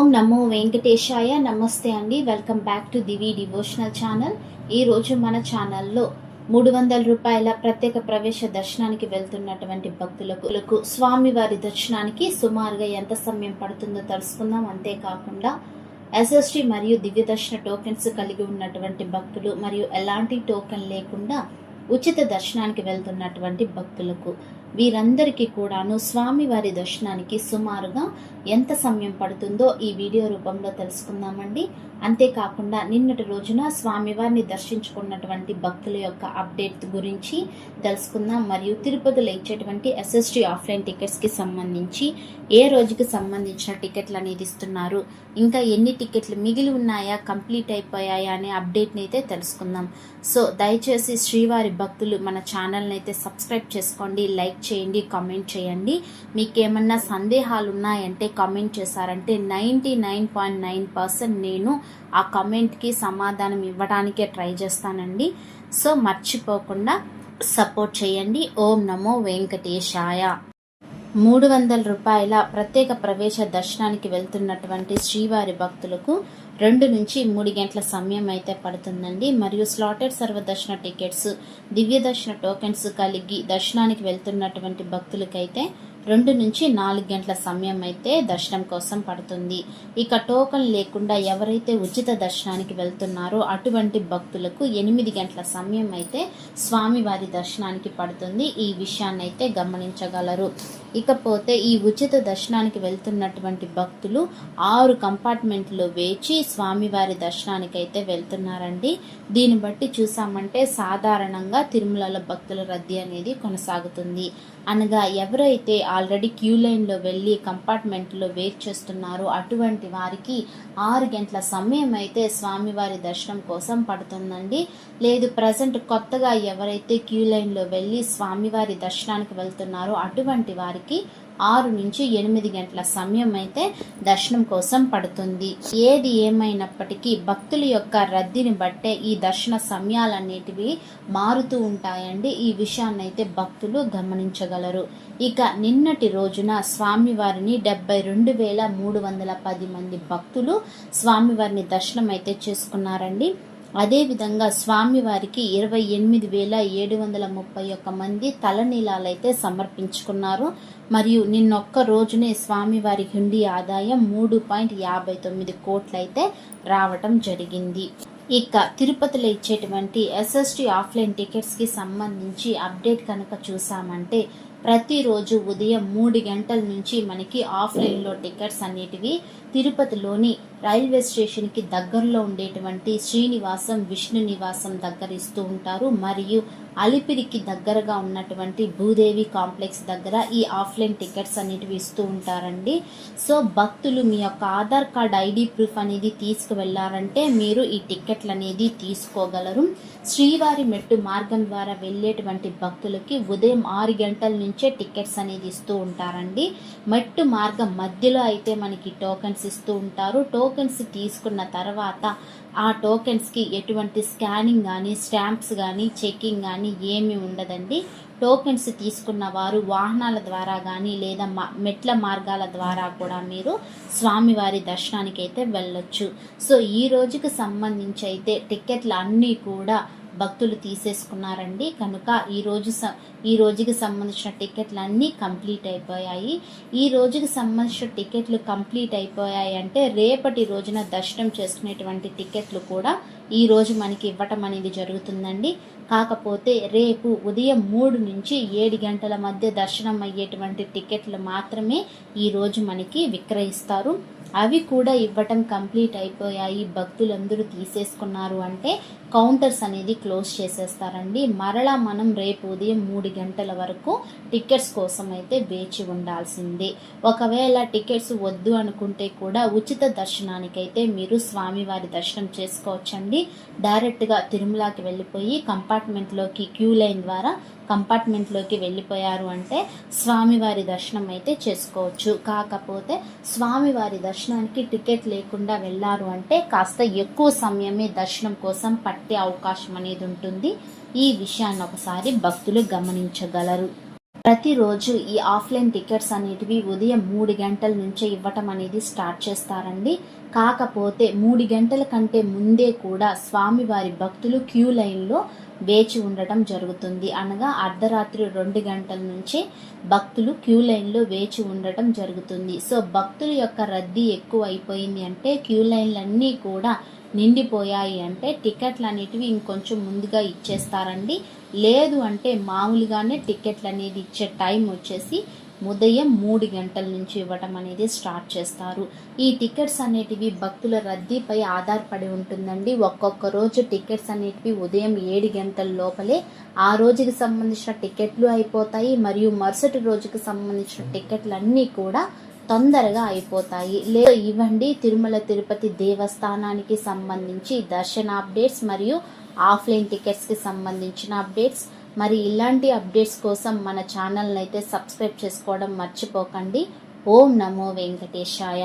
ఓం నమో వెంకటేశాయ. నమస్తే అండి. Welcome back to Divi devotional channel. ఈరోజు మన ఛానల్లో 300 రూపాయల ప్రత్యేక ప్రవేశ దర్శనానికి వెళ్తున్నటువంటి భక్తులకు స్వామివారి దర్శనానికి సుమారుగా ఎంత సమయం పడుతుందో తెలుసుకుందాం. అంతేకాకుండా ఎస్ఎస్టీ మరియు దివ్య దర్శన టోకెన్స్ కలిగి ఉన్నటువంటి భక్తులు మరియు ఎలాంటి టోకెన్ లేకుండా ఉచిత దర్శనానికి వెళ్తున్నటువంటి భక్తులకు వీరందరికీ కూడాను స్వామివారి దర్శనానికి సుమారుగా ఎంత సమయం పడుతుందో ఈ వీడియో రూపంలో తెలుసుకుందామండి. అంతేకాకుండా నిన్నటి రోజున స్వామివారిని దర్శించుకున్నటువంటి భక్తుల యొక్క అప్డేట్ గురించి తెలుసుకుందాం. మరియు తిరుపతిలో ఇచ్చేటువంటి ఎస్ఎస్టీ ఆఫ్లైన్ టికెట్స్కి సంబంధించి ఏ రోజుకి సంబంధించిన టికెట్లు అనేది ఇస్తున్నారు, ఇంకా ఎన్ని టికెట్లు మిగిలి ఉన్నాయా, కంప్లీట్ అయిపోయాయా అనే అప్డేట్ని అయితే తెలుసుకుందాం. సో దయచేసి శ్రీవారి భక్తులు మన ఛానల్ని అయితే సబ్స్క్రైబ్ చేసుకోండి, లైక్ చేయండి, కామెంట్ చేయండి. మీకు ఏమన్నా సందేహాలు ఉన్నాయంటే కామెంట్ చేశారంటే 99.9% నేను ఆ కామెంట్కి సమాధానం ఇవ్వడానికే ట్రై చేస్తానండి. సో మర్చిపోకుండా సపోర్ట్ చేయండి. ఓం నమో వెంకటేశాయ. 300 రూపాయల ప్రత్యేక ప్రవేశ దర్శనానికి వెళ్తున్నటువంటి శ్రీవారి భక్తులకు 2 నుంచి 3 గంటల సమయం అయితే పడుతుందండి. మరియు స్లాటెడ్ సర్వదర్శన టికెట్స్, దివ్య దర్శన టోకెన్స్ కలిగి దర్శనానికి వెళ్తున్నటువంటి భక్తులకైతే 2 నుంచి 4 గంటల సమయం అయితే దర్శనం కోసం పడుతుంది. ఇక టోకన్ లేకుండా ఎవరైతే ఉచిత దర్శనానికి వెళ్తున్నారో అటువంటి భక్తులకు 8 గంటల సమయం అయితే స్వామివారి దర్శనానికి పడుతుంది. ఈ విషయాన్ని అయితే గమనించగలరు. ఇకపోతే ఈ ఉచిత దర్శనానికి వెళ్తున్నటువంటి భక్తులు 6 కంపార్ట్మెంట్లో వేచి స్వామివారి దర్శనానికి అయితే వెళ్తున్నారండి. దీన్ని బట్టి చూసామంటే సాధారణంగా తిరుమలలో భక్తుల రద్దీ అనేది కొనసాగుతుంది. అనగా ఎవరైతే ఆల్రెడీ క్యూ లైన్లో వెళ్ళి కంపార్ట్మెంట్లో వెయిట్ చేస్తున్నారో అటువంటి వారికి 6 గంటల సమయం అయితే స్వామివారి దర్శనం కోసం పడుతుందండి. లేదు ప్రజెంట్ కొత్తగా ఎవరైతే క్యూ లైన్లో వెళ్ళి స్వామివారి దర్శనానికి వెళ్తున్నారో అటువంటి వారికి 6 నుంచి 8 గంటల సమయం అయితే దర్శనం కోసం పడుతుంది. ఏది ఏమైనప్పటికీ భక్తుల యొక్క రద్దీని బట్టే ఈ దర్శన సమయాలన్నిటివి మారుతూ ఉంటాయండి. ఈ విషయాన్ని అయితే భక్తులు గమనించగలరు. ఇక నిన్నటి రోజున స్వామివారిని 72,310 మంది భక్తులు స్వామివారిని దర్శనం అయితే చేసుకున్నారండి. అదేవిధంగా స్వామివారికి 28,731 మంది తలనీలాలైతే సమర్పించుకున్నారు. మరియు నిన్నొక్క రోజునే స్వామివారి హుండీ ఆదాయం 3.59 కోట్లయితే రావటం జరిగింది. ఇక తిరుపతిలో ఇచ్చేటువంటి ఎస్ఎస్టీ ఆఫ్లైన్ టికెట్స్కి సంబంధించి అప్డేట్ కనుక చూసామంటే ప్రతిరోజు ఉదయం 3 గంటల నుంచి మనకి ఆఫ్లైన్లో టికెట్స్ అనేటివి తిరుపతిలోని రైల్వే స్టేషన్కి దగ్గరలో ఉండేటువంటి శ్రీనివాసం, విష్ణు నివాసం దగ్గర ఇస్తూ ఉంటారు. మరియు అలిపిరికి దగ్గరగా ఉన్నటువంటి భూదేవి కాంప్లెక్స్ దగ్గర ఈ ఆఫ్లైన్ టికెట్స్ అనేటివి ఇస్తూ ఉంటారండి. సో భక్తులు మీ యొక్క ఆధార్ కార్డ్, ఐడి ప్రూఫ్ అనేది తీసుకువెళ్ళారంటే మీరు ఈ టికెట్లు అనేది తీసుకోగలరు. శ్రీవారి మెట్టు మార్గం ద్వారా వెళ్ళేటువంటి భక్తులకి ఉదయం 6 గంటల నుంచే టికెట్స్ అనేది ఇస్తూ ఉంటారండి. మెట్టు మార్గం మధ్యలో అయితే మనకి టోకెన్స్ ఇస్తూ ఉంటారు. టోకెన్స్ తీసుకున్న తర్వాత ఆ టోకెన్స్కి ఎటువంటి స్కానింగ్ కానీ, స్టాంప్స్ కానీ, చెకింగ్ కానీ ఏమీ ఉండదండి. టోకెన్స్ తీసుకున్న వారు వాహనాల ద్వారా కానీ లేదా మెట్ల మార్గాల ద్వారా కూడా మీరు స్వామివారి దర్శనానికి అయితే వెళ్ళొచ్చు. సో ఈ రోజుకి సంబంధించి అయితే టికెట్లు అన్నీ కూడా భక్తులు తీసేసుకున్నారండి. కనుక ఈ రోజుకి సంబంధించిన టికెట్లు అన్నీ కంప్లీట్ అయిపోయాయి. ఈ రోజుకి సంబంధించిన టికెట్లు కంప్లీట్ అయిపోయాయి అంటే రేపటి రోజున దర్శనం చేసుకునేటువంటి టికెట్లు కూడా ఈ రోజు మనకి ఇవ్వటం అనేది జరుగుతుందండి. కాకపోతే రేపు ఉదయం 3 నుంచి 7 గంటల మధ్య దర్శనం అయ్యేటువంటి టికెట్లు మాత్రమే ఈరోజు మనకి విక్రయిస్తారు. అవి కూడా ఇవ్వటం కంప్లీట్ అయిపోయాయి, భక్తులందరూ తీసేసుకున్నారు అంటే కౌంటర్స్ అనేది క్లోజ్ చేసేస్తారండి. మరలా మనం రేపు ఉదయం 3 గంటల వరకు టికెట్స్ కోసం అయితే వేచి ఉండాల్సిందే. ఒకవేళ టికెట్స్ వద్దు అనుకుంటే కూడా ఉచిత దర్శనానికైతే మీరు స్వామివారి దర్శనం చేసుకోవచ్చండి. డైరెక్ట్గా తిరుమలకి వెళ్ళిపోయి కంపార్ట్మెంట్లోకి క్యూ లైన్ ద్వారా కంపార్ట్మెంట్లోకి వెళ్ళిపోయారు అంటే స్వామివారి దర్శనం అయితే చేసుకోవచ్చు. కాకపోతే స్వామివారి దర్శనానికి టికెట్ లేకుండా వెళ్ళారు అంటే కాస్త ఎక్కువ సమయమే దర్శనం కోసం పట్టే అవకాశం అనేది ఉంటుంది. ఈ విషయాన్ని ఒకసారి భక్తులు గమనించగలరు. ప్రతిరోజు ఈ ఆఫ్లైన్ టికెట్స్ అనేటివి ఉదయం 3 గంటల నుంచే ఇవ్వటం అనేది స్టార్ట్ చేస్తారండి. కాకపోతే 3 గంటల కంటే ముందే కూడా స్వామివారి భక్తులు క్యూ లైన్లో వేచి ఉండటం జరుగుతుంది. అనగా అర్ధరాత్రి 2 గంటల నుంచి భక్తులు క్యూ లైన్లో వేచి ఉండటం జరుగుతుంది. సో భక్తుల యొక్క రద్దీ ఎక్కువ అయిపోయింది అంటే, క్యూ లైన్లన్నీ కూడా నిండిపోయాయి అంటే టికెట్లు అనేటివి ఇంకొంచెం ముందుగా ఇచ్చేస్తారండి. లేదు అంటే మామూలుగానే టికెట్లు అనేది ఇచ్చే టైం వచ్చేసి ఉదయం 3 గంటల నుంచి ఇవ్వటం అనేది స్టార్ట్ చేస్తారు. ఈ టికెట్స్ అనేటివి భక్తుల రద్దీపై ఆధారపడి ఉంటుందండి. ఒక్కొక్క రోజు టికెట్స్ అనేటివి ఉదయం 7 గంటల లోపలే ఆ రోజుకి సంబంధించిన టికెట్లు అయిపోతాయి, మరియు మరుసటి రోజుకి సంబంధించిన టికెట్లు అన్నీ కూడా తొందరగా అయిపోతాయి. లేదు ఇవ్వండి తిరుమల తిరుపతి దేవస్థానానికి సంబంధించి దర్శన అప్డేట్స్ మరియు ఆఫ్లైన్ టికెట్స్కి సంబంధించిన అప్డేట్స్. మరి ఇలాంటి అప్డేట్స్ కోసం మన ఛానల్ని అయితే సబ్స్క్రైబ్ చేసుకోవడం మర్చిపోకండి. ఓం నమో వెంకటేశాయ.